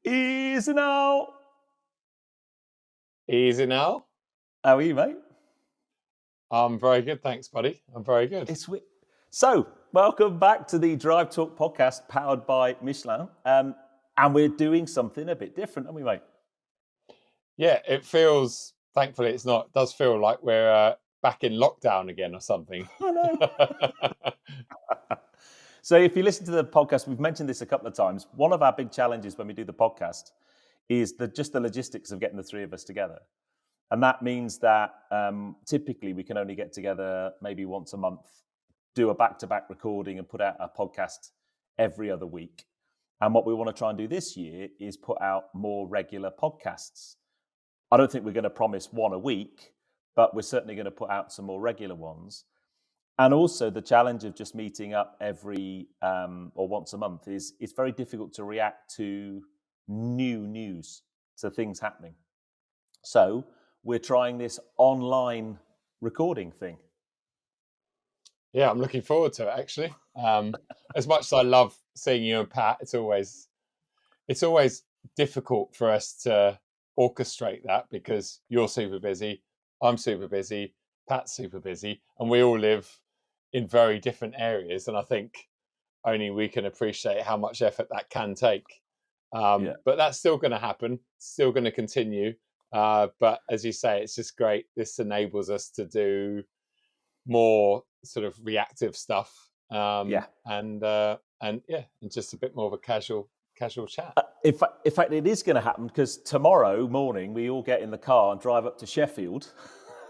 Easy now. Easy now. How are you, mate? I'm very good, thanks, buddy. I'm very good. So, welcome back to the Drive Talk podcast powered by Michelin. And we're doing something a bit different, aren't we, mate? Yeah, it feels, thankfully it's not, it does feel like we're back in lockdown again or something. I know. So if you listen to the podcast, we've mentioned this a couple of times. One of our big challenges when we do the podcast is just the logistics of getting the three of us together. And that means that typically we can only get together maybe once a month, do a back-to-back recording and put out a podcast every other week. And what we want to try and do this year is put out more regular podcasts. I don't think we're going to promise one a week, but we're certainly going to put out some more regular ones. And also the challenge of just meeting up every or once a month is it's very difficult to react to new news, to things happening. So we're trying this online recording thing. Yeah, I'm looking forward to it, actually. As much as I love seeing you and Pat, it's always difficult for us to orchestrate that because you're super busy, I'm super busy, Pat's super busy, and we all live in very different areas. And I think only we can appreciate how much effort that can take. But that's still going to happen, still going to continue. But as you say, it's just great. This enables us to do more sort of reactive stuff. And just a bit more of a casual chat. In fact, it is going to happen because tomorrow morning we all get in the car and drive up to Sheffield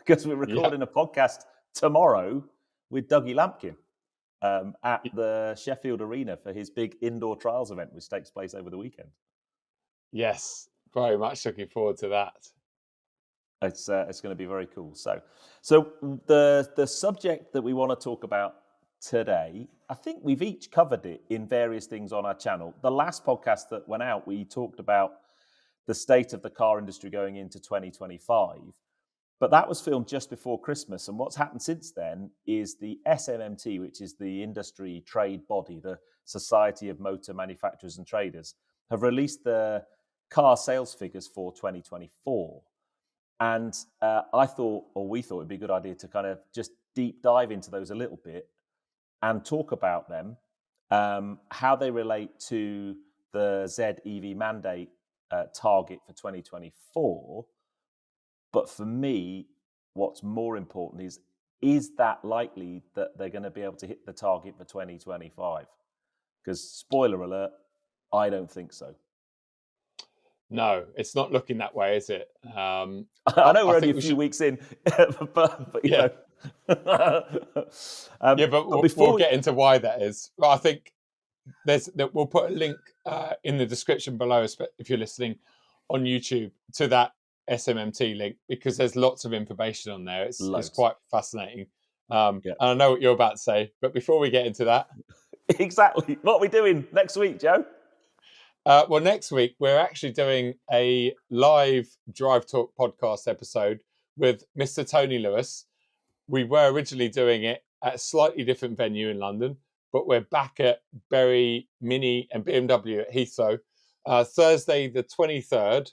because we're recording a podcast tomorrow with Dougie Lampkin at the Sheffield Arena for his big indoor trials event, which takes place over the weekend. Yes, very much looking forward to that. It's going to be very cool. So the subject that we want to talk about today, I think we've each covered it in various things on our channel. The last podcast that went out, we talked about the state of the car industry going into 2025. But that was filmed just before Christmas. And what's happened since then is the SMMT, which is the industry trade body, the Society of Motor Manufacturers and Traders, have released the car sales figures for 2024. And we thought it'd be a good idea to kind of just deep dive into those a little bit and talk about them, how they relate to the ZEV Mandate target for 2024. But for me, what's more important is that likely that they're going to be able to hit the target for 2025? Because spoiler alert, I don't think so. No, it's not looking that way, is it? I know we're only a few weeks in, but you know. But we'll get into why that is. But I think we'll put a link in the description below if you're listening on YouTube to that SMMT link because there's lots of information on there. It's quite fascinating. And I know what you're about to say, but before we get into that, exactly, what are we doing next week, Joe? Well, next week, we're actually doing a live Drive Talk podcast episode with Mr. Tony Lewis. We were originally doing it at a slightly different venue in London, but we're back at Berry, Mini and BMW at Heathrow. Thursday, the 23rd.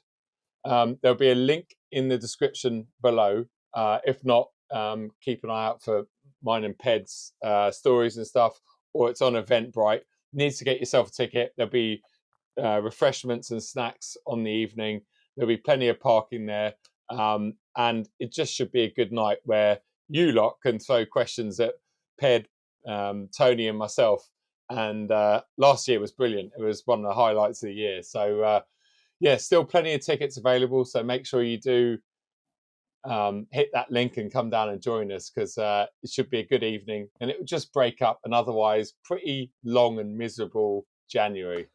There'll be a link in the description below. If not, keep an eye out for mine and Ped's stories and stuff, or it's on Eventbrite. Needs to get yourself a ticket. There'll be refreshments and snacks on the evening. There'll be plenty of parking there. And it just should be a good night where you lot can throw questions at Ped, Tony and myself. And last year was brilliant. It was one of the highlights of the year. So, still plenty of tickets available. So make sure you do hit that link and come down and join us because it should be a good evening. And it will just break up an otherwise pretty long and miserable January.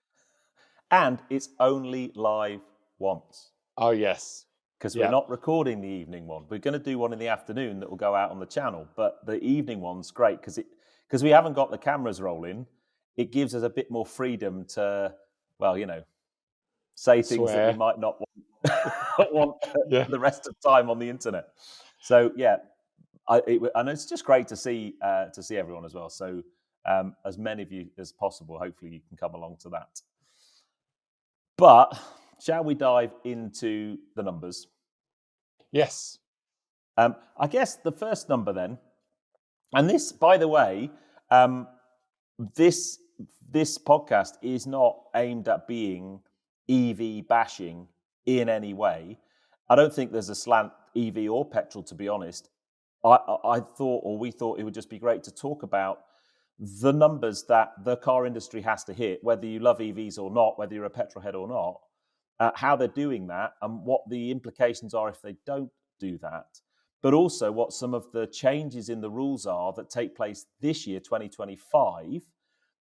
And it's only live once. Oh, yes. Because we're not recording the evening one. We're going to do one in the afternoon that will go out on the channel. But the evening one's great because we haven't got the cameras rolling. It gives us a bit more freedom to, say things that we might not want the rest of the time on the internet. So, and it's just great to see everyone as well. So as many of you as possible, hopefully you can come along to that. But shall we dive into the numbers? Yes. I guess the first number then, and this, by the way, this podcast is not aimed at being EV bashing in any way. I don't think there's a slant EV or petrol, to be honest. I thought, or we thought, it would just be great to talk about the numbers that the car industry has to hit, whether you love EVs or not, whether you're a petrol head or not, how they're doing that, and what the implications are if they don't do that. But also what some of the changes in the rules are that take place this year, 2025,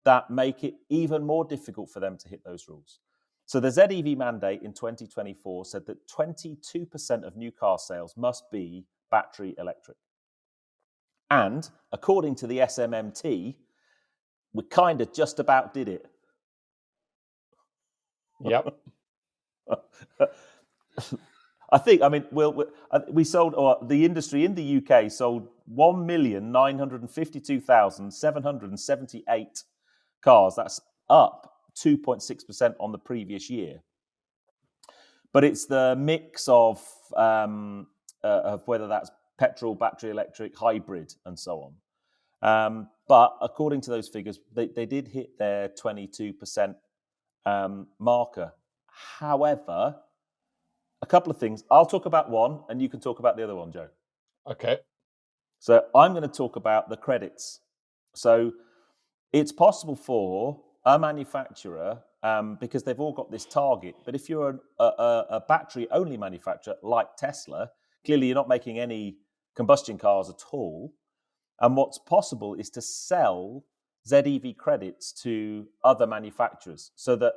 that make it even more difficult for them to hit those rules. So the ZEV mandate in 2024 said that 22% of new car sales must be battery electric. And according to the SMMT, we kind of just about did it. Yep. We sold, or the industry in the UK sold 1,952,778 cars. That's up 2.6% on the previous year. But it's the mix of whether that's petrol, battery electric, hybrid, and so on. But according to those figures, they did hit their 22% marker. However, a couple of things. I'll talk about one, and you can talk about the other one, Joe. Okay. So I'm going to talk about the credits. So it's possible for a manufacturer, because they've all got this target, but if you're a battery-only manufacturer like Tesla, clearly you're not making any combustion cars at all. And what's possible is to sell ZEV credits to other manufacturers so that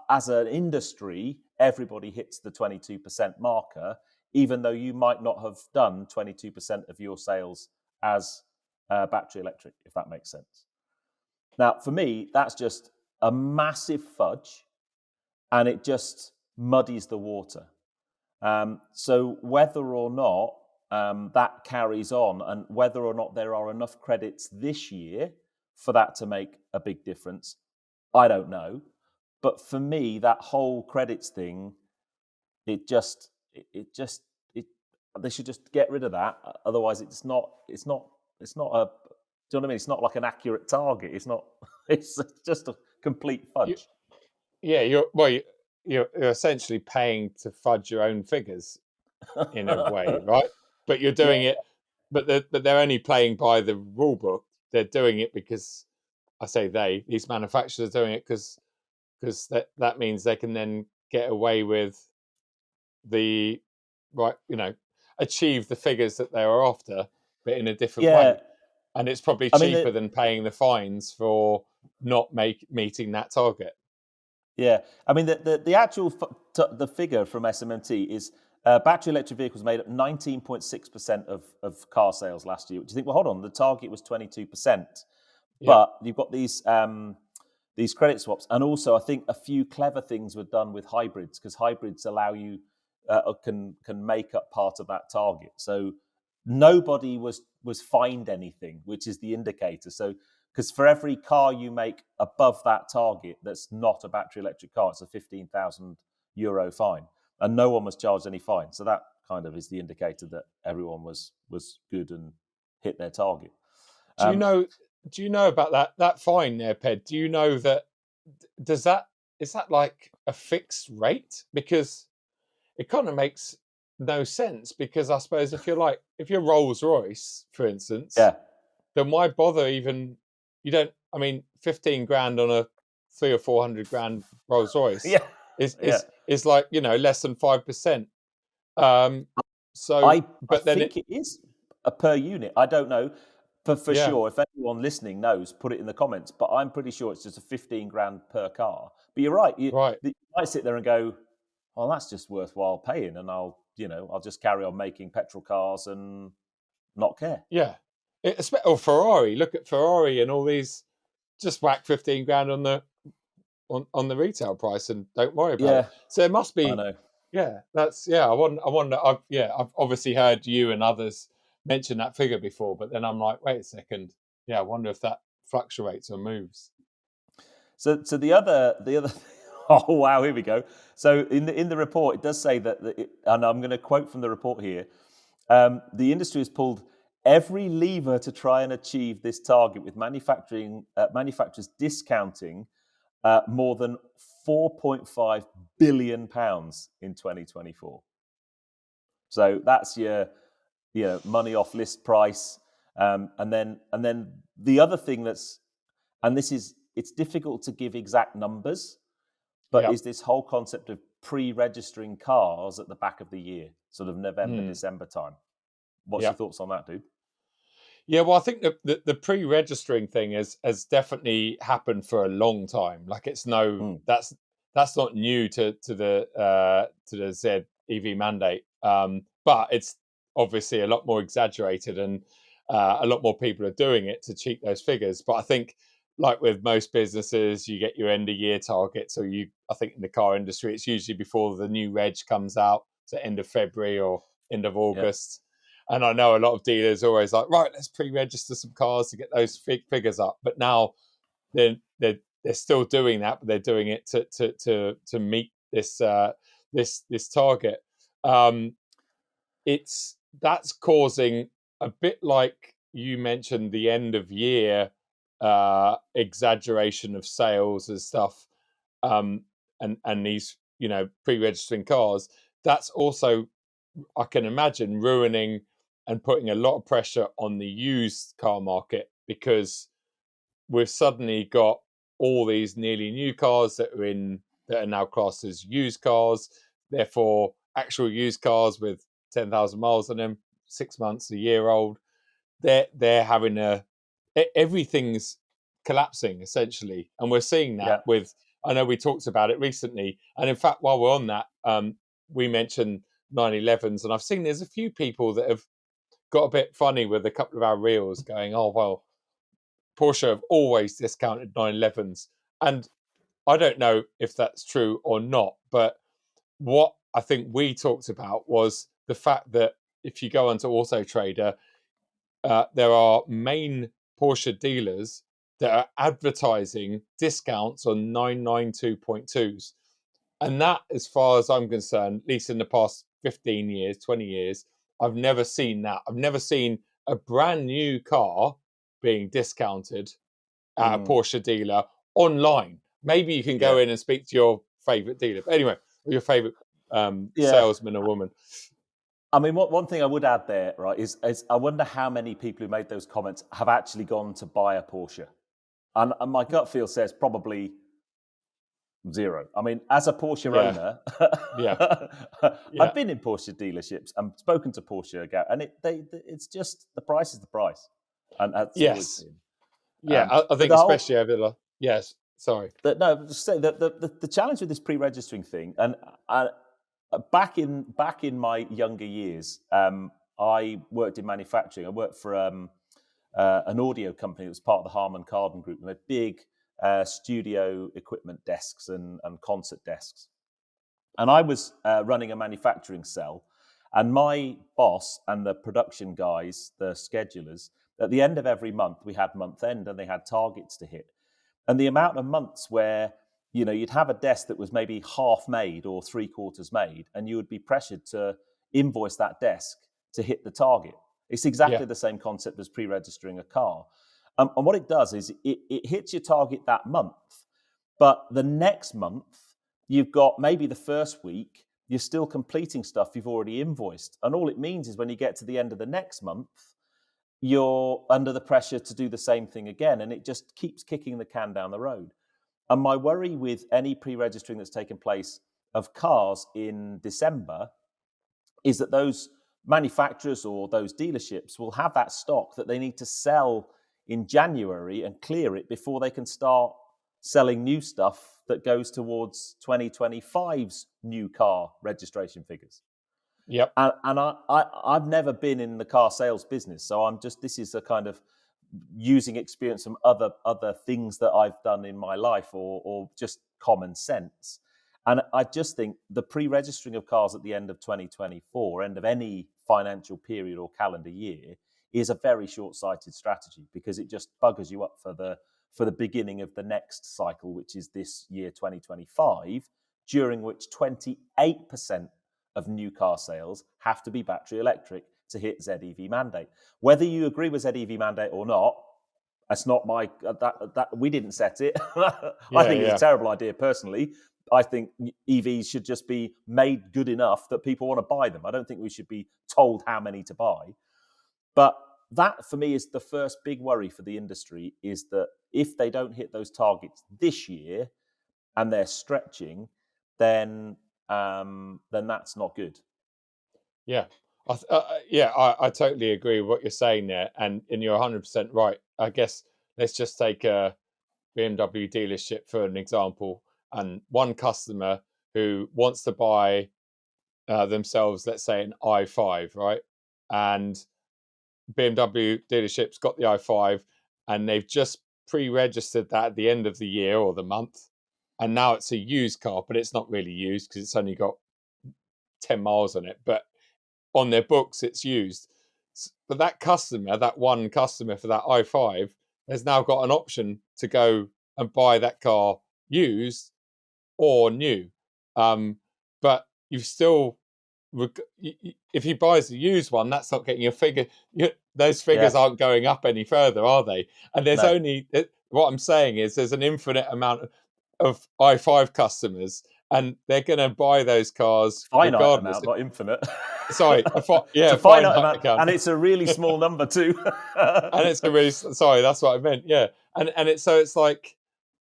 as an industry, everybody hits the 22% marker, even though you might not have done 22% of your sales as battery electric, if that makes sense. Now, for me, that's just a massive fudge, and it just muddies the water. So whether or not that carries on, and whether or not there are enough credits this year for that to make a big difference, I don't know. But for me, that whole credits thing, they should just get rid of that. Otherwise, it's not a, do you know what I mean? It's not like an accurate target. It's just a complete fudge. You're essentially paying to fudge your own figures in a way, right? But you're doing it, but they're only playing by the rule book. They're doing it because, I say these manufacturers are doing it because that means they can then get away with the achieve the figures that they are after, but in a different way. And it's probably cheaper than paying the fines for not meeting that target. Yeah, I mean the actual the figure from SMMT is battery electric vehicles made up 19.6% of car sales last year. Which you think, well, hold on, the target was 22%, but you've got these credit swaps, and also I think a few clever things were done with hybrids, because hybrids allow you can make up part of that target. So nobody was fined anything, which is the indicator. So because for every car you make above that target that's not a battery electric car, it's a €15,000 fine, and no one was charged any fine. So that kind of is the indicator that everyone was good and hit their target. Do you know about that fine there, Ped? Do you know that is that like a fixed rate? Because it kind of makes no sense, because I suppose if you're Rolls Royce, for instance, then why bother even? You don't. I mean, 15 grand on a 300 or 400 grand Rolls Royce is like less than 5%. I think it is a per unit. I don't know for sure. If anyone listening knows, put it in the comments. But I'm pretty sure it's just a 15 grand per car. But you're right. You might sit there and go, "Well, that's just worthwhile paying," and I'll just carry on making petrol cars and not care. Yeah. Or Ferrari. Look at Ferrari and all these. Just whack 15 grand on the retail price and don't worry about it. So it must be. I know. Yeah, that's I wonder. I've obviously heard you and others mention that figure before, but then I'm like, wait a second. Yeah, I wonder if that fluctuates or moves. So the other Oh wow, here we go. So in the report, it does say that, and I'm going to quote from the report here: the industry has pulled every lever to try and achieve this target, with manufacturers discounting more than £4.5 billion in 2024. So that's your money off list price, and then the other thing it's difficult to give exact numbers, but is this whole concept of pre-registering cars at the back of the year, sort of November, December time. What's your thoughts on that, dude? Yeah, well, I think the pre-registering thing has definitely happened for a long time. Like it's that's not new to the ZEV mandate, but it's obviously a lot more exaggerated, and a lot more people are doing it to cheat those figures. But I think, like with most businesses, you get your end of year target. So I think in the car industry, it's usually before the new reg comes out, so end of February or end of August. And I know a lot of dealers are always like, right, let's pre-register some cars to get those figures up. But now they're still doing that, but they're doing it to meet this this target. That's causing a bit, like you mentioned, the end of year exaggeration of sales and stuff, and these pre-registering cars. That's also, I can imagine, ruining and putting a lot of pressure on the used car market, because we've suddenly got all these nearly new cars that are now classed as used cars. Therefore, actual used cars with 10,000 miles on them, 6 months, a year old, they're having everything's collapsing essentially, and we're seeing that with. I know we talked about it recently, and in fact, while we're on that, we mentioned 911s, and I've seen there's a few people that have got a bit funny with a couple of our reels, going, "Oh well, Porsche have always discounted 911s," and I don't know if that's true or not, but what I think we talked about was the fact that if you go onto Auto Trader, there are main Porsche dealers that are advertising discounts on 992.2s. And that, as far as I'm concerned, at least in the past 15 years, 20 years, I've never seen that. I've never seen a brand new car being discounted at a Porsche dealer online. Maybe you can go in and speak to your favourite dealer. But anyway, your favourite salesman or woman. I mean, one thing I would add there, right, is I wonder how many people who made those comments have actually gone to buy a Porsche. And my gut feel says probably zero. I mean, as a Porsche owner, I've been in Porsche dealerships and spoken to Porsche, and it's just, the price is the price. And that's always been. I think especially over the... Yes, sorry. Just say that the challenge with this pre-registering thing, and back in my younger years, I worked in manufacturing. I worked for an audio company that was part of the Harman Kardon group, and they had big studio equipment desks and concert desks. And I was running a manufacturing cell, and my boss and the production guys, the schedulers, at the end of every month, we had month end, and they had targets to hit. And the amount of months where you'd have a desk that was maybe half made or 3/4 made, and you would be pressured to invoice that desk to hit the target. It's exactly the same concept as pre-registering a car. And what it does is it hits your target that month, but the next month, you've got maybe the first week, you're still completing stuff you've already invoiced. And all it means is when you get to the end of the next month, you're under the pressure to do the same thing again, and it just keeps kicking the can down the road. And my worry with any pre-registering that's taken place of cars in December is that those manufacturers or those dealerships will have that stock that they need to sell in January and clear it before they can start selling new stuff that goes towards 2025's new car registration figures. Yep. And I've never been in the car sales business, so this is a kind of using experience from other things that I've done in my life, or just common sense. And I just think the pre-registering of cars at the end of 2024, end of any financial period or calendar year, is a very short-sighted strategy, because it just buggers you up for for the beginning of the next cycle, which is this year 2025, during which 28% of new car sales have to be battery electric to hit ZEV mandate. Whether you agree with ZEV mandate or not, that's not my that we didn't set it. I think it's a terrible idea personally. I think EVs should just be made good enough that people want to buy them. I don't think we should be told how many to buy. But that, for me, is the first big worry for the industry, is that if they don't hit those targets this year and they're stretching, then that's not good. Yeah. I totally agree with what you're saying there. And you're 100% right. I guess let's just take a BMW dealership for an example. And one customer who wants to buy themselves, let's say, an i5, right? And BMW dealership's got the i5 and they've just pre-registered that at the end of the year or the month. And now it's a used car, but it's not really used because it's only got 10 miles on it. But on their books, it's used. But that customer, that one customer for that i5, has now got an option to go and buy that car used or new. But you've still, if he buys a used one, that's not getting a figure. Those figures aren't going up any further, are they? And there's only, what I'm saying is there's an infinite amount of i5 customers, and they're going to buy those cars finite regardless. Amount, not infinite. Sorry, it's a finite amount, and it's a really small number too. And it's a really, sorry, that's what I meant. Yeah, and it's like,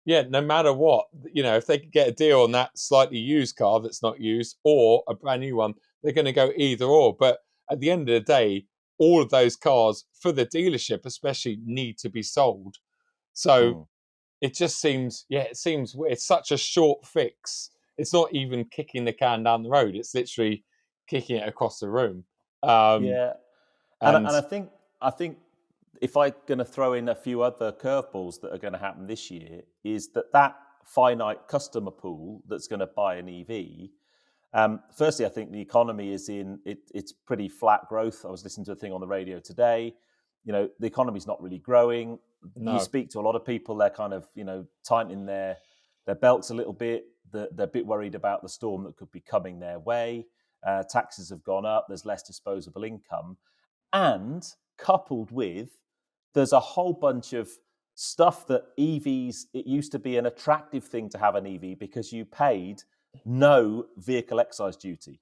yeah, no matter what, if they could get a deal on that slightly used car that's not used or a brand new one, they're going to go either or. But at the end of the day, all of those cars for the dealership especially need to be sold. So it just seems, it's such a short fix. It's not even kicking the can down the road. It's literally kicking it across the room. And I think if I'm going to throw in a few other curveballs that are going to happen this year, is that finite customer pool that's going to buy an EV. Firstly, I think the economy is it's pretty flat growth. I was listening to a thing on the radio today. The economy's not really growing. No. You speak to a lot of people, they're kind of, tightening their belts a little bit. They're a bit worried about the storm that could be coming their way. Taxes have gone up. There's less disposable income. And coupled with, there's a whole bunch of stuff that EVs, it used to be an attractive thing to have an EV because you paid no vehicle excise duty.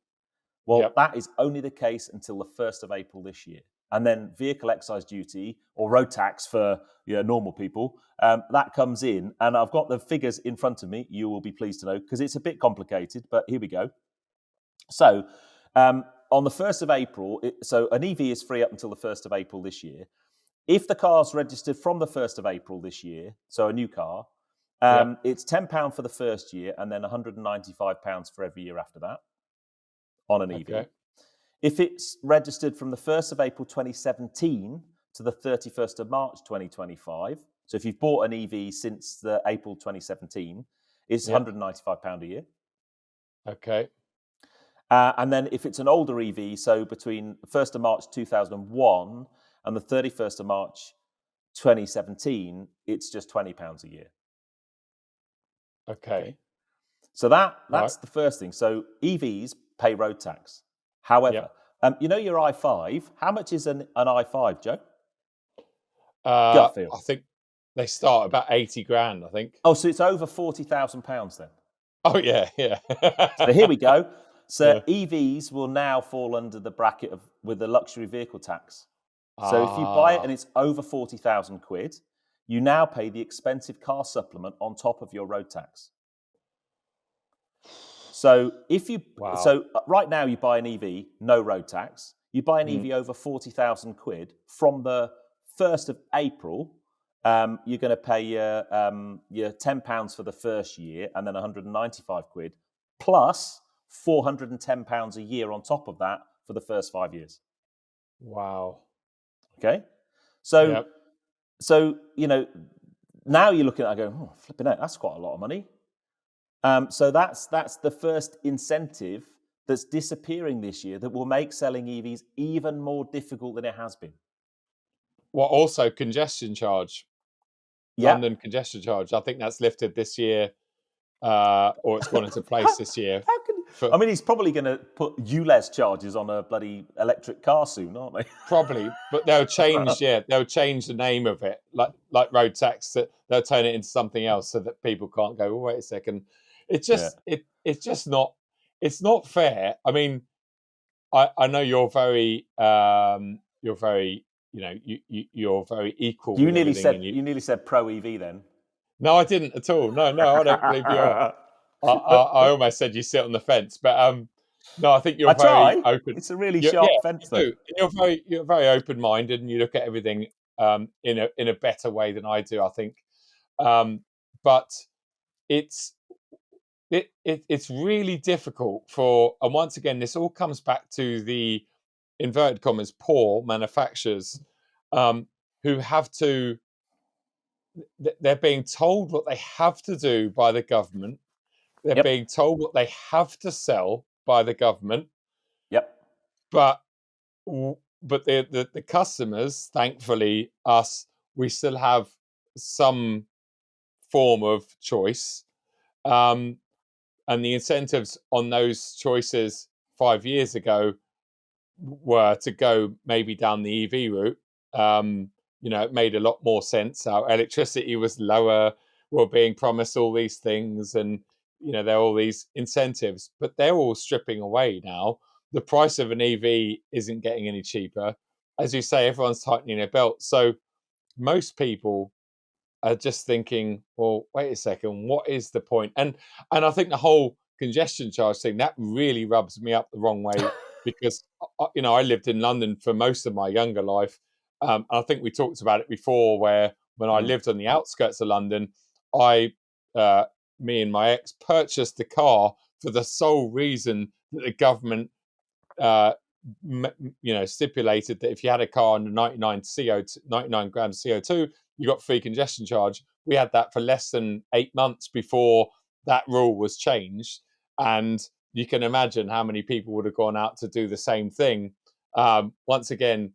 Well, that is only the case until the 1st of April this year. And then vehicle excise duty, or road tax for normal people, that comes in. And I've got the figures in front of me, you will be pleased to know, because it's a bit complicated, but here we go. So on the 1st of April, so an EV is free up until the 1st of April this year. If the car's registered from the 1st of April this year, so a new car, it's £10 for the first year and then £195 for every year after that on an EV. If it's registered from the 1st of April 2017 to the 31st of March 2025, so if you've bought an EV since the April 2017, it's £195 a year. Okay. And then if it's an older EV, so between the 1st of March 2001 and the 31st of March 2017, it's just £20 a year. Okay. So that's the first thing. So EVs pay road tax. However, your i5, how much is an i5, Joe? Gut feel. I think they start about 80 grand, I think. Oh, so it's over £40,000 then? Oh, yeah. So here we go. So EVs will now fall under the bracket with the luxury vehicle tax. So if you buy it and it's over 40,000 quid, you now pay the expensive car supplement on top of your road tax. So so right now you buy an EV, no road tax. You buy an EV over 40,000 quid from the 1st of April. You're going to pay your £10 for the first year and then 195 quid plus £410 a year on top of that for the first 5 years. Wow. Okay. So now you're looking at it going, oh, flipping out, that's quite a lot of money. So that's the first incentive that's disappearing this year that will make selling EVs even more difficult than it has been. Well, also congestion charge. London congestion charge. I think that's lifted this year, or it's gone into place this year. How can? I mean, he's probably going to put ULEZ charges on a bloody electric car soon, aren't they? Probably, but they'll change. They'll change the name of it, like road tax. They'll turn it into something else so that people can't go. Oh, wait a second. It's just it's just not. It's not fair. I mean, I know you're very you're very equal. You nearly said pro EV then. No, I didn't at all. No, I don't believe you are. I almost said you sit on the fence, but no, I think you're very open. It's a really sharp fence, though. You're very open-minded, and you look at everything in a better way than I do, I think. But it's really difficult and once again, this all comes back to the inverted commas poor manufacturers who have to. They're being told what they have to do by the government. They're being told what they have to sell by the government. Yep. But the customers, thankfully, we still have some form of choice. And the incentives on those choices 5 years ago were to go maybe down the EV route. It made a lot more sense. Our electricity was lower. We're being promised all these things, and there are all these incentives, but they're all stripping away now. The price of an EV isn't getting any cheaper. As you say, everyone's tightening their belt. So most people are just thinking, well, wait a second, what is the point? And I think the whole congestion charge thing, that really rubs me up the wrong way because, I lived in London for most of my younger life. I think we talked about it before, where when I lived on the outskirts of London, me and my ex purchased the car for the sole reason that the government, stipulated that if you had a car under 99 grams of CO2, you got free congestion charge. We had that for less than 8 months before that rule was changed, and you can imagine how many people would have gone out to do the same thing. Once again,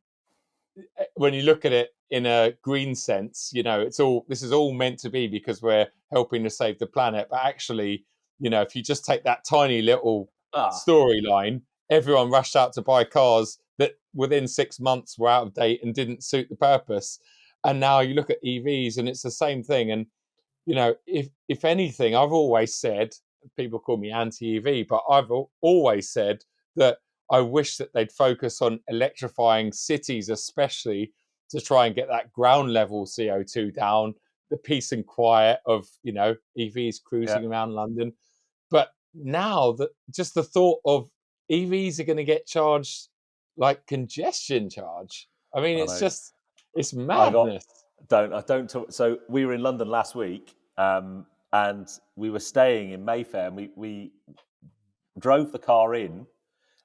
when you look at it in a green sense, this is all meant to be because we're helping to save the planet. But actually, if you just take that tiny little storyline, everyone rushed out to buy cars that within 6 months were out of date and didn't suit the purpose. And now you look at EVs and it's the same thing. And, if anything, I've always said, people call me anti-EV, but I've always said that I wish that they'd focus on electrifying cities, especially to try and get that ground level CO2 down, the peace and quiet of, EVs cruising around London. But now just the thought of EVs are going to get charged like congestion charge. I mean, it's madness. I don't talk. So we were in London last week, and we were staying in Mayfair, and we drove the car in.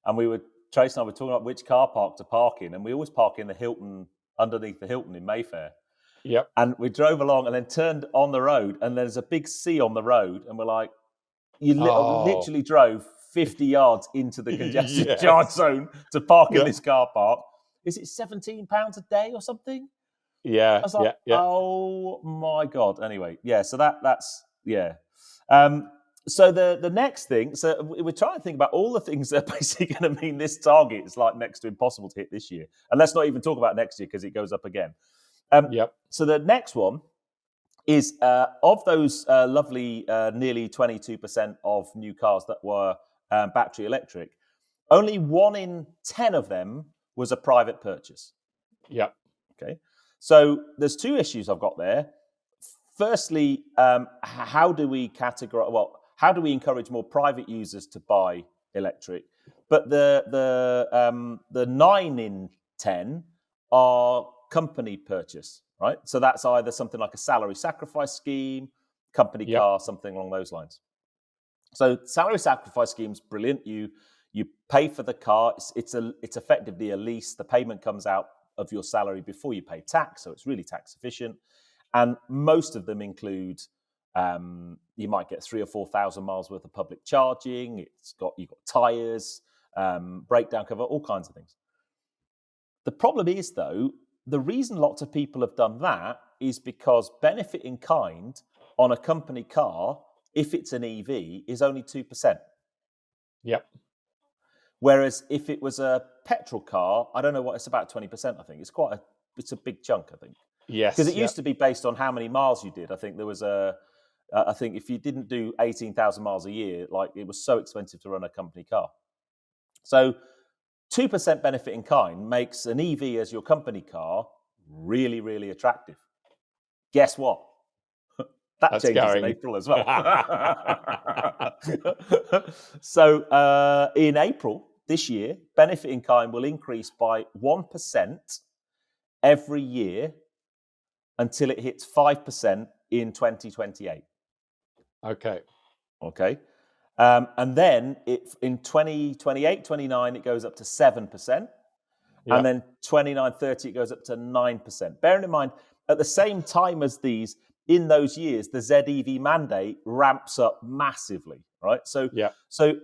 And Trace and I were talking about which car park to park in, and we always park in the Hilton, underneath the Hilton in Mayfair. Yep. And we drove along and then turned on the road, and there's a big sea on the road, and we're like, literally drove 50 yards into the congestion charge zone to park in this car park. Is it £17 a day or something? Yeah. I was like, oh my God. Anyway, so that's. So the next thing, so we're trying to think about all the things that are basically going to mean this target is like next to impossible to hit this year. And let's not even talk about next year because it goes up again. So the next one is of those lovely nearly 22% of new cars that were battery electric, only 1 in 10 of them was a private purchase. Yep. Okay. So there's 2 issues I've got there. Firstly, how do we categorize? Well, how do we encourage more private users to buy electric? But the 9 in 10 are company purchase, right? So that's either something like a salary sacrifice scheme, company car, something along those lines. So salary sacrifice scheme's brilliant. You pay for the car. It's effectively a lease. The payment comes out of your salary before you pay tax, so it's really tax efficient. And most of them include, you might get 3,000 or 4,000 miles worth of public charging. You've got tyres, breakdown cover, all kinds of things. The problem is, though, the reason lots of people have done that is because benefit in kind on a company car, if it's an EV, is only 2%. Yep. Whereas if it was a petrol car, I don't know what, it's about 20%, I think. It's a big chunk, I think. Yes. Because it used to be based on how many miles you did. I think there was I think if you didn't do 18,000 miles a year, like it was so expensive to run a company car. So 2% benefit in kind makes an EV as your company car really, really attractive. Guess what? That That's changes in going. April as well. So in April this year, benefit in kind will increase by 1% every year until it hits 5% in 2028. Okay. And then in 2028, 29, it goes up to 7%. Yep. And then 29, 30, it goes up to 9%. Bearing in mind, at the same time as these, in those years, the ZEV mandate ramps up massively, right? So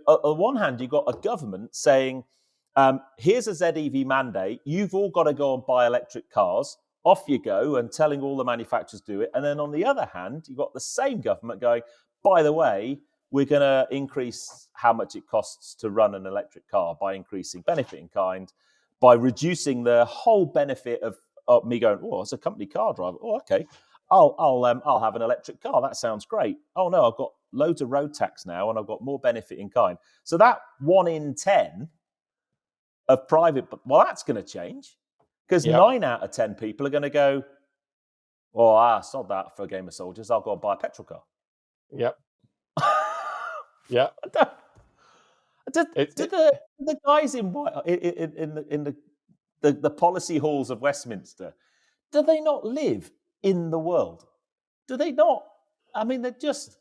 on one hand, you've got a government saying, here's a ZEV mandate. You've all got to go and buy electric cars. Off you go, and telling all the manufacturers to do it. And then on the other hand, you've got the same government going, by the way, we're going to increase how much it costs to run an electric car by increasing benefit in kind, by reducing the whole benefit of me going, oh, as a company car driver, oh, okay, I'll have an electric car. That sounds great. Oh no, I've got loads of road tax now, and I've got more benefit in kind. So that 1 in 10 of private, well, that's going to change. Because 9 out of 10 people are going to go, well, I sod that for a game of soldiers. I'll go and buy a petrol car. Yep. Yeah. Do the guys in the policy halls of Westminster, do they not live in the world? Do they not? I mean, I just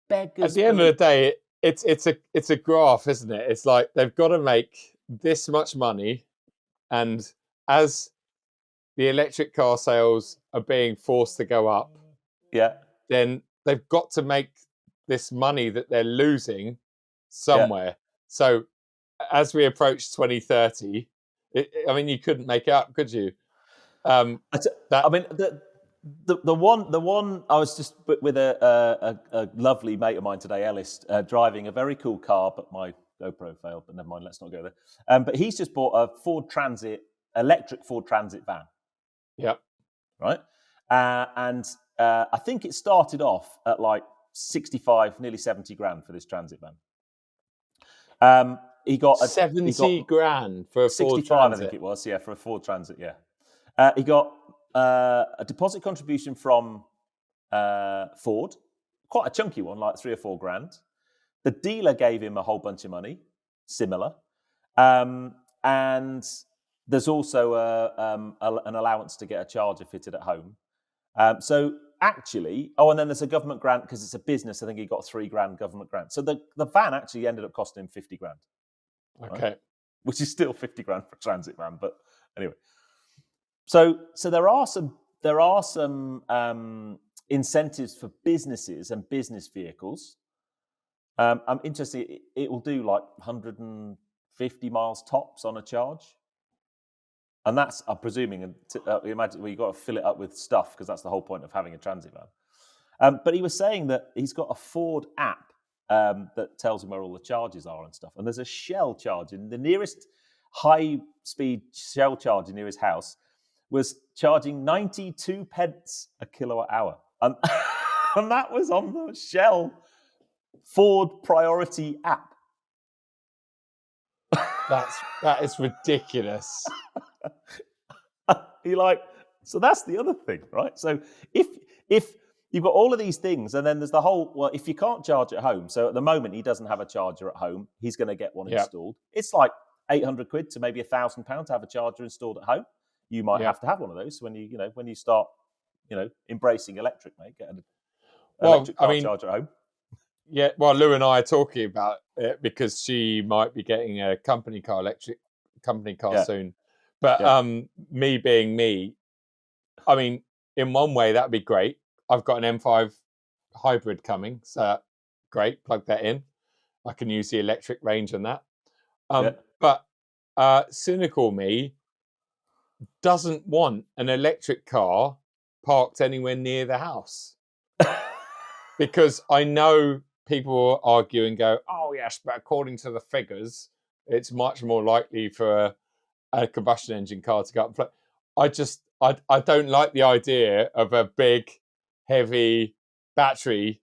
beggars. At the end of the day, it's a graph, isn't it? It's like they've got to make this much money, and as the electric car sales are being forced to go up, then they've got to make this money that they're losing somewhere. Yeah. So as we approach 2030, I mean, you couldn't make it up, could you? I mean, the one I was just with a lovely mate of mine today, Ellis, driving a very cool car, but my GoPro failed. But never mind, let's not go there. But he's just bought a electric Ford Transit van. Yep. Right. And I think it started off at like 65, nearly 70 grand for this transit van. He got 70 grand for a 65, Ford Transit. I think it was, for a Ford Transit, yeah. He got a deposit contribution from Ford, quite a chunky one, like 3 or 4 grand. The dealer gave him a whole bunch of money, similar. And there's also an allowance to get a charger fitted at home. So actually, and then there's a government grant because it's a business. I think he got 3 grand government grant. So the van actually ended up costing him 50 grand. Okay. Right? Which is still 50 grand for a transit van, but anyway. So there are some incentives for businesses and business vehicles. I'm interested. It will do like 150 miles tops on a charge. And that's, I'm presuming, imagine you've got to fill it up with stuff because that's the whole point of having a transit van. But he was saying that he's got a Ford app that tells him where all the charges are and stuff. And there's a Shell charging. The nearest high-speed Shell charger near his house was charging 92 pence a kilowatt hour. And that was on the Shell Ford Priority app. That is ridiculous. So that's the other thing, right? So if you've got all of these things, and then there's the whole, well, if you can't charge at home, so at the moment he doesn't have a charger at home, he's going to get one installed. It's like 800 quid to maybe £1,000 to have a charger installed at home. You might have to have one of those when you start, embracing electric, mate. Get an electric car charger at home. Yeah, well, Lou and I are talking about it because she might be getting a electric company car soon. But me being me, I mean, in one way that'd be great. I've got an M5 hybrid coming, so great. Plug that in. I can use the electric range on that. But cynical me doesn't want an electric car parked anywhere near the house, because I know people will argue and go, oh yes, but according to the figures, it's much more likely for a combustion engine car to go up. But I don't like the idea of a big, heavy battery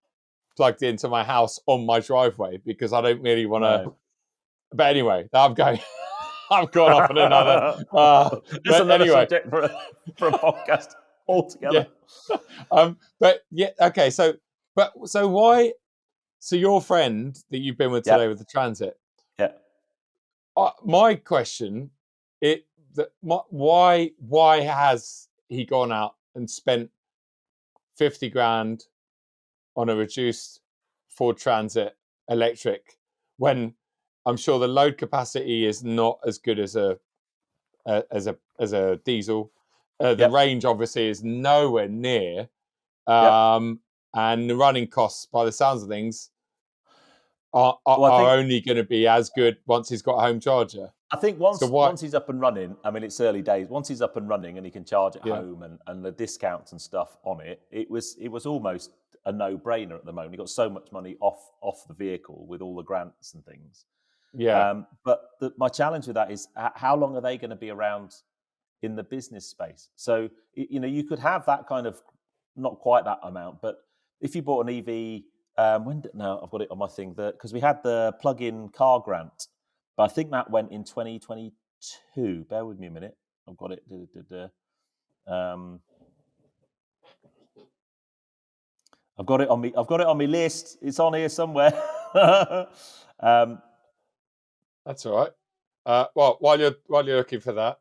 plugged into my house on my driveway, because I don't really want to. No. But anyway, I'm going. I've gone off on another. That's But another anyway, subject for a podcast altogether. yeah. But yeah, okay. So why? So your friend that you've been with today with the Transit. Yeah. My question, why has he gone out and spent 50 grand on a reduced Ford Transit electric, when I'm sure the load capacity is not as good as a diesel. The range obviously is nowhere near, and the running costs, by the sounds of things, are only going to be as good once he's got a home charger. I think once he's up and running, I mean, it's early days. Once he's up and running and he can charge at home and the discounts and stuff on it, it was almost a no-brainer at the moment. He got so much money off the vehicle with all the grants and things. Yeah. But my challenge with that is, how long are they going to be around in the business space? So, you could have that kind of, not quite that amount, but if you bought an EV, now I've got it on my thing, because we had the plug-in car grant, but I think that went in 2022. Bear with me a minute. I've got it. I've got it on me. I've got it on my list. It's on here somewhere. That's all right. Well, while you're looking for that,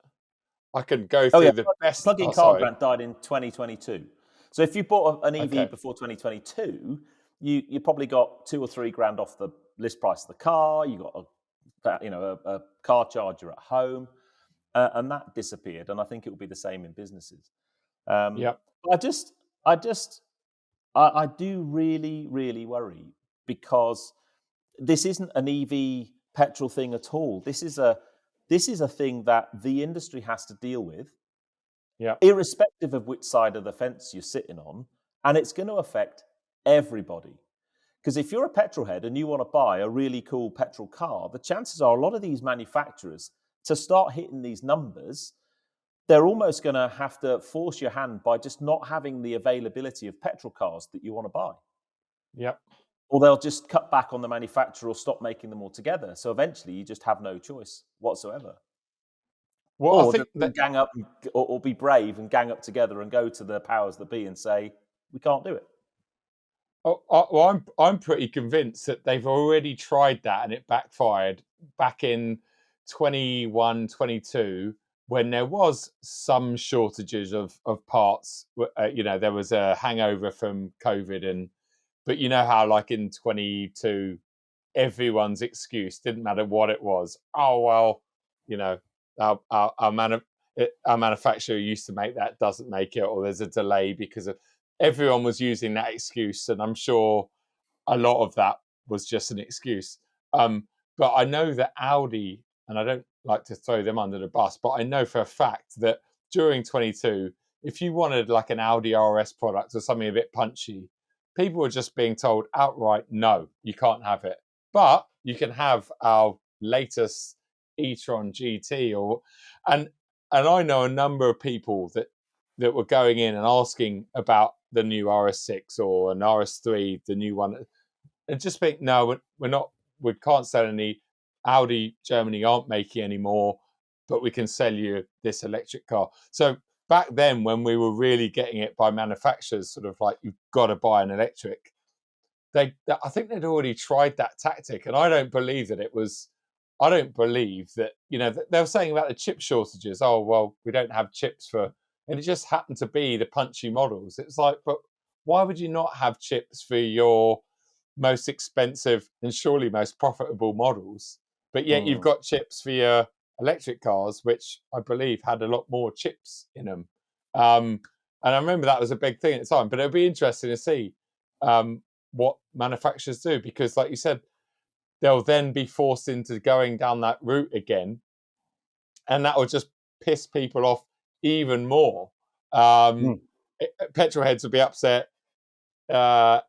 I can go through the best. Plug-in car grant died in 2022. So if you bought an EV before 2022, you probably got 2 or 3 grand off the list price of the car. You got a car charger at home, and that disappeared. And I think it will be the same in businesses. I do really, really worry, because this isn't an EV petrol thing at all. This is a thing that the industry has to deal with, irrespective of which side of the fence you're sitting on, and it's going to affect everybody. Because if you're a petrol head and you want to buy a really cool petrol car, the chances are a lot of these manufacturers, to start hitting these numbers, they're almost going to have to force your hand by just not having the availability of petrol cars that you want to buy. Yep. Or they'll just cut back on the manufacturer or stop making them altogether. So eventually you just have no choice whatsoever. Well, or I think that gang up or be brave and gang up together and go to the powers that be and say, we can't do it. Well, I'm pretty convinced that they've already tried that and it backfired back in 21, 22, when there was some shortages of parts. There was a hangover from COVID, but you know how, like in 22, everyone's excuse didn't matter what it was. Oh well, our manufacturer used to make that, doesn't make it, or there's a delay because of. Everyone was using that excuse, and I'm sure a lot of that was just an excuse. But I know that Audi, and I don't like to throw them under the bus, but I know for a fact that during 22, if you wanted like an Audi RS product or something a bit punchy, people were just being told outright, no, you can't have it. But you can have our latest e-tron GT, and I know a number of people that were going in and asking about the new RS6 or an RS3, the new one, and just think, no, we can't sell any. Audi Germany aren't making any more, but we can sell you this electric car. So back then, when we were really getting it by manufacturers, sort of like, you've got to buy an electric, I think they'd already tried that tactic, and I don't believe that, they were saying about the chip shortages. Oh, well, we don't have chips for, and it just happened to be the punchy models. It's like, but why would you not have chips for your most expensive and surely most profitable models? But yet you've got chips for your electric cars, which I believe had a lot more chips in them. And I remember that was a big thing at the time, but it'll be interesting to see what manufacturers do, because like you said, they'll then be forced into going down that route again, and that will just piss people off even more. petrol heads would be upset. Yeah,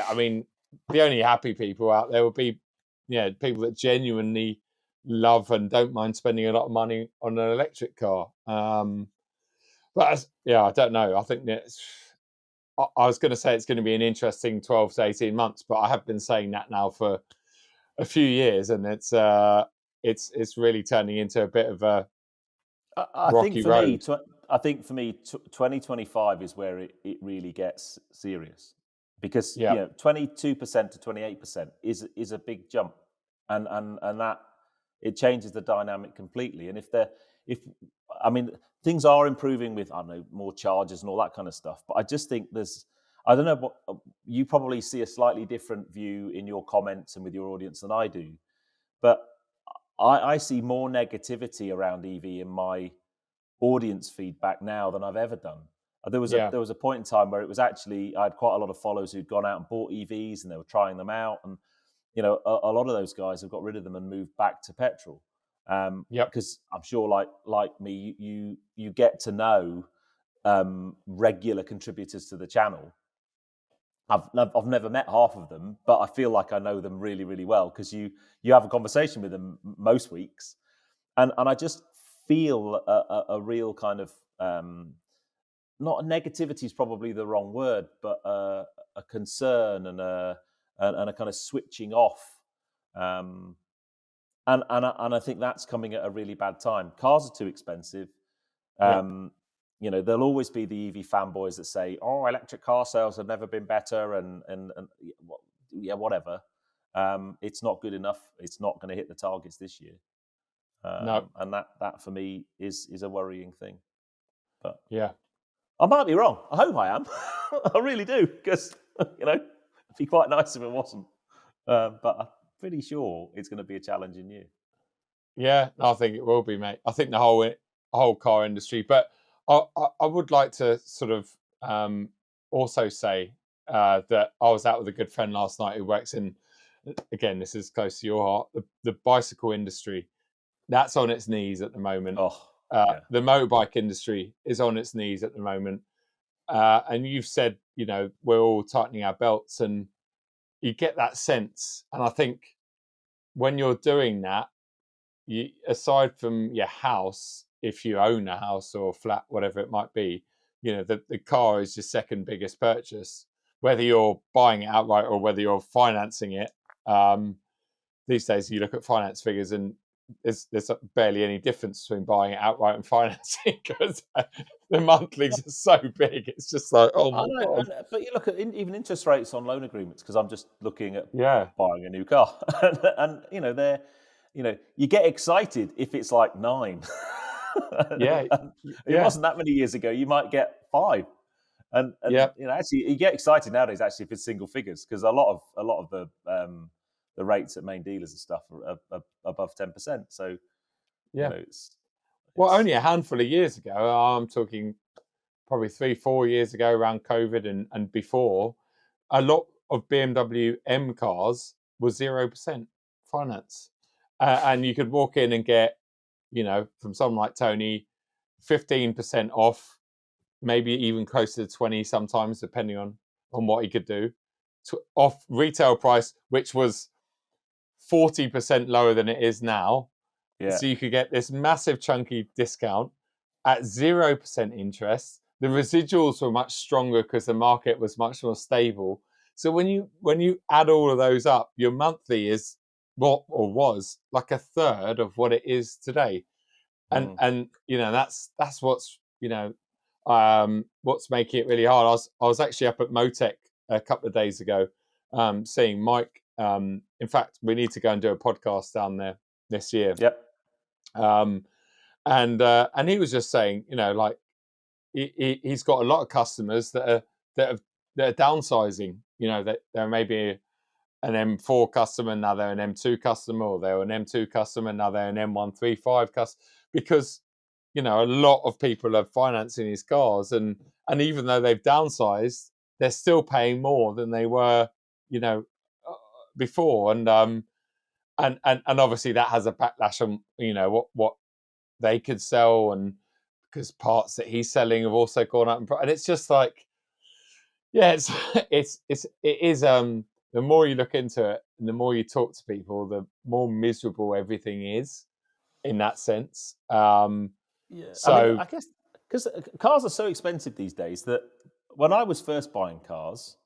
I mean, the only happy people out there would be, people that genuinely love and don't mind spending a lot of money on an electric car. But I don't know. I think that I was going to say it's going to be an interesting 12 to 18 months, but I have been saying that now for a few years, and it's really turning into a bit of a rocky road. I think for me, 2025 is where it really gets serious, because 22% to 28% is a big jump, and that it changes the dynamic completely. And things are improving with, I don't know, more chargers and all that kind of stuff, but I just think I don't know what you probably see a slightly different view in your comments and with your audience than I do, but I see more negativity around EV in my audience feedback now than I've ever done. There was a point in time where it was actually, I had quite a lot of followers who'd gone out and bought EVs and they were trying them out, and a lot of those guys have got rid of them and moved back to petrol. Because I'm sure, like me, you get to know regular contributors to the channel. I've never met half of them, but I feel like I know them really, really well, because you have a conversation with them most weeks, and I just feel a real kind of not negativity is probably the wrong word, but a concern and a kind of switching off, and I think that's coming at a really bad time. Cars are too expensive. There'll always be the EV fanboys that say, "Oh, electric car sales have never been better," and whatever. It's not good enough. It's not going to hit the targets this year. No, and that for me is a worrying thing. But I might be wrong. I hope I am. I really do, because it'd be quite nice if it wasn't. But I'm pretty sure it's going to be a challenging year. Yeah, I think it will be, mate. I think the whole car industry. But I would like to sort of also say that I was out with a good friend last night who works in, again, this is close to your heart, the bicycle industry. That's on its knees at the moment. The motorbike industry is on its knees at the moment. And you've said, we're all tightening our belts, and you get that sense. And I think when you're doing that, aside from your house, if you own a house or a flat, whatever it might be, the car is your second biggest purchase, whether you're buying it outright or whether you're financing it. These days, you look at finance figures and there's barely any difference between buying it outright and financing, because the monthlies are so big. It's just like, oh my God. But you look at even interest rates on loan agreements, because I'm just looking at buying a new car, and they're, you get excited if it's like 9. It wasn't that many years ago. You might get 5, and actually you get excited nowadays actually if it's single figures, because a lot of the rates at main dealers and stuff are above 10%. So it's only a handful of years ago. I'm talking probably 3-4 years ago, around COVID and before, a lot of BMW M cars was 0% finance. And you could walk in and get, from someone like Tony, 15% off, maybe even closer to 20 sometimes, depending on what he could do, off retail price, which was 40% lower than it is now. So you could get this massive chunky discount at 0% interest. The residuals were much stronger because the market was much more stable. So when you add all of those up, your monthly is was like a third of what it is today, and that's what's what's making it really hard. I was actually up at Motec a couple of days ago, seeing Mike. In fact, we need to go and do a podcast down there this year. And he was just saying, like he's got a lot of customers that are downsizing. That there may be an M4 customer, now they're an M2 customer, or they're an M2 customer, now they're an M135 customer, because a lot of people are financing these cars, and even though they've downsized, they're still paying more than they were, before, and obviously that has a backlash on what they could sell, and because parts that he's selling have also gone up in price. And it's just like, yeah, it is. The more you look into it and the more you talk to people, the more miserable everything is in that sense. Yeah, So I mean, I guess because cars are so expensive these days that when I was first buying cars,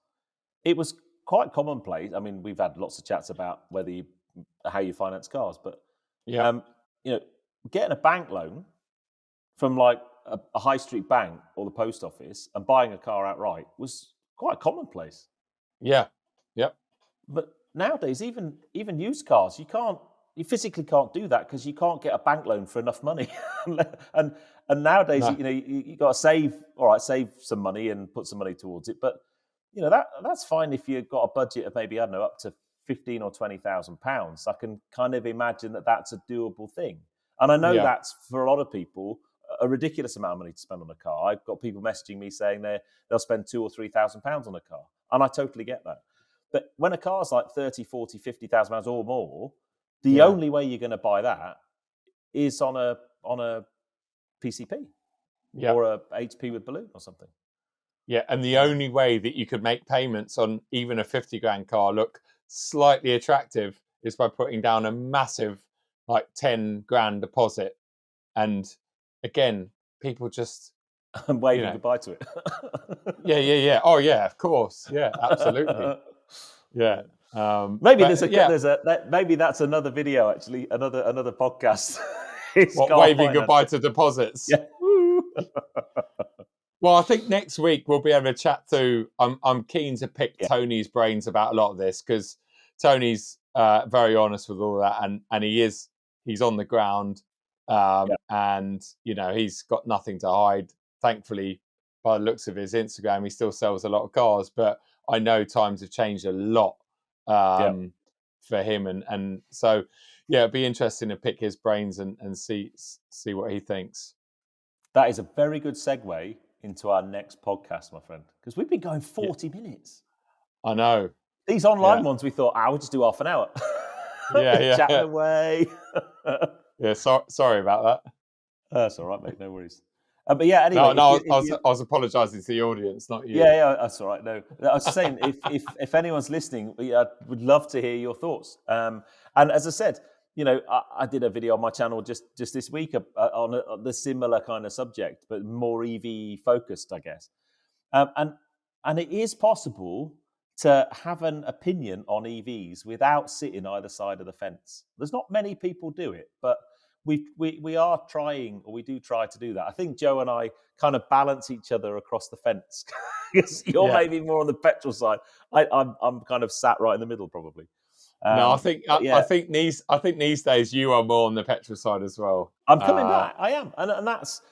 it was quite commonplace. I mean, we've had lots of chats about how you finance cars, but yeah, you know, getting a bank loan from like a high street bank or the post office and buying a car outright was quite commonplace. yeah, yep, But nowadays, even used cars, you physically can't do that because you can't get a bank loan for enough money. and nowadays, no, you got to save some money and put some money towards it. But that's fine if you've got a budget of maybe, I don't know, up to £15,000 or £20,000. I can kind of imagine that that's a doable thing. And I know yeah, that's for a lot of people a ridiculous amount of money to spend on a car. I've got people messaging me saying they'll spend £2,000 or £3,000 on a car, and I totally get that. But when a car's like 30, 40, 50,000 pounds or more, the yeah, only way you're going to buy that is on a PCP yeah, or a HP with balloon or something. yeah. And the only way that you could make payments on even a 50 grand car look slightly attractive is by putting down a massive, like 10 grand deposit. And again, people just And waving goodbye to it. yeah. Oh yeah, of course. Yeah, absolutely. Yeah. Maybe maybe that's another video, actually, another podcast. Waving goodbye to deposits. Yeah. Well, I think next week we'll be able to chat through. I'm keen to pick Tony's brains about a lot of this because Tony's very honest with all that, and he's on the ground, and he's got nothing to hide. Thankfully, by the looks of his Instagram, he still sells a lot of cars, but I know times have changed a lot for him, and so it'd be interesting to pick his brains and see what he thinks. That is a very good segue into our next podcast, my friend, because we've been going 40 minutes. I know. These online ones, we thought, we'll just do half an hour. Chatting away. Yeah, sorry about that. That's all right, mate. No worries. But yeah, anyway. I was apologising to the audience, not you. Yeah, that's all right. No, I was saying, if anyone's listening, I would love to hear your thoughts. And as I said, I did a video on my channel just this week on the similar kind of subject, but more EV focused, I guess. And it is possible to have an opinion on EVs without sitting either side of the fence. There's not many people do it, but we are trying, or we do try to do that. I think Joe and I kind of balance each other across the fence. You're maybe more on the petrol side. I'm kind of sat right in the middle, probably. No, I think these days you are more on the petrol side as well. I'm coming back. I am, and that's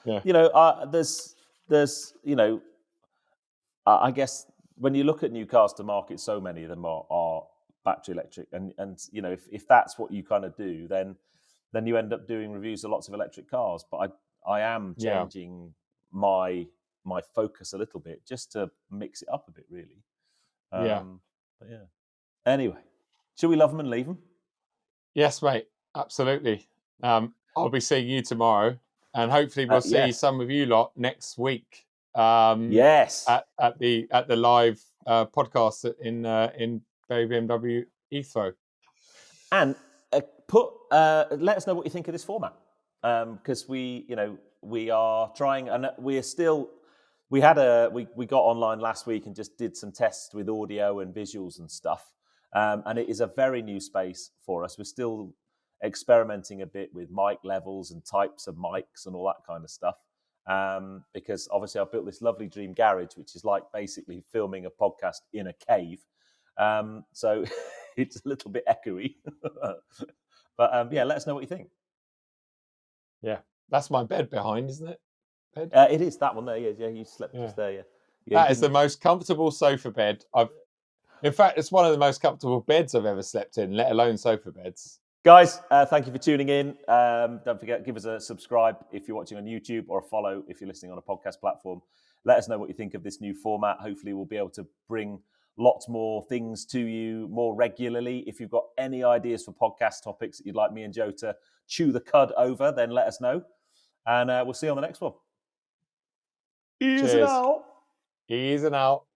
there's I guess when you look at new cars to market, so many of them are battery electric, and if that's what you kind of do, then you end up doing reviews of lots of electric cars. But I am changing my focus a little bit just to mix it up a bit, really. But yeah. Anyway. Should we love them and leave them? Yes, mate. Absolutely. I'll be seeing you tomorrow, and hopefully we'll see some of you lot next week. Yes. At the live podcast in BMW Heathrow. And let us know what you think of this format, because we are trying, and we got online last week and just did some tests with audio and visuals and stuff. And it is a very new space for us. We're still experimenting a bit with mic levels and types of mics and all that kind of stuff. Because obviously I've built this lovely dream garage, which is like basically filming a podcast in a cave. So it's a little bit echoey. But let us know what you think. Yeah, that's my bed behind, isn't it? Bed? It is that one there. Yeah, you slept just there. Yeah, that is the most comfortable sofa bed In fact, it's one of the most comfortable beds I've ever slept in, let alone sofa beds. Guys, thank you for tuning in. Don't forget, give us a subscribe if you're watching on YouTube, or a follow if you're listening on a podcast platform. Let us know what you think of this new format. Hopefully we'll be able to bring lots more things to you more regularly. If you've got any ideas for podcast topics that you'd like me and Joe to chew the cud over, then let us know. And we'll see you on the next one. Easy Cheers. now. Easy out.